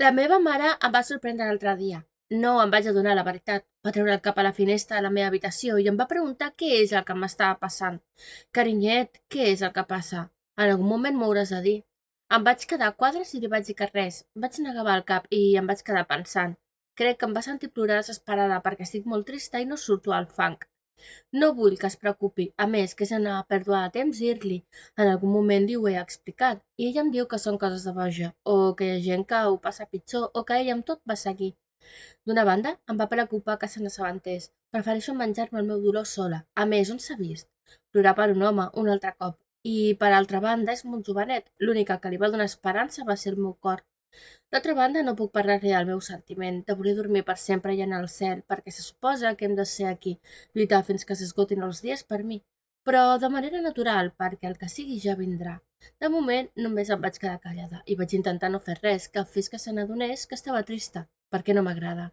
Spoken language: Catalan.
La meva mare em va sorprendre l'altre dia. No em vaig adonar la veritat. Va treure el cap a la finestra de la meva habitació i em va preguntar què és el que m'estava passant. Carinyet, què és el que passa? En algun moment m'ho hauràs de dir. Em vaig quedar a quadres i li vaig dir que res. Vaig negar el cap i em vaig quedar pensant. Crec que em va sentir plorar desesperada perquè estic molt trista i no surto al fang. No vull que es preocupi. A més, que és una pèrdua de temps dir-li. En algun moment li ho he explicat, i ella em diu que són coses de boja, o que hi ha gent que ho passa pitjor, o que ella amb tot va seguir. D'una banda, em va preocupar que se n'assabentés. Prefereixo menjar-me el meu dolor sola. A més, on s'ha vist? Plorar per un home, un altre cop. I, per altra banda, és molt jovenet. L'única que li va donar esperança va ser el meu cor. D'altra banda, no puc parlar-li del meu sentiment, de voler dormir per sempre i anar al cel, perquè se suposa que hem de ser aquí, lluitar fins que s'esgotin els dies per mi, però de manera natural, perquè el que sigui ja vindrà. De moment, només em vaig quedar callada i vaig intentar no fer res que fes que se n'adonés que estava trista, perquè no m'agrada.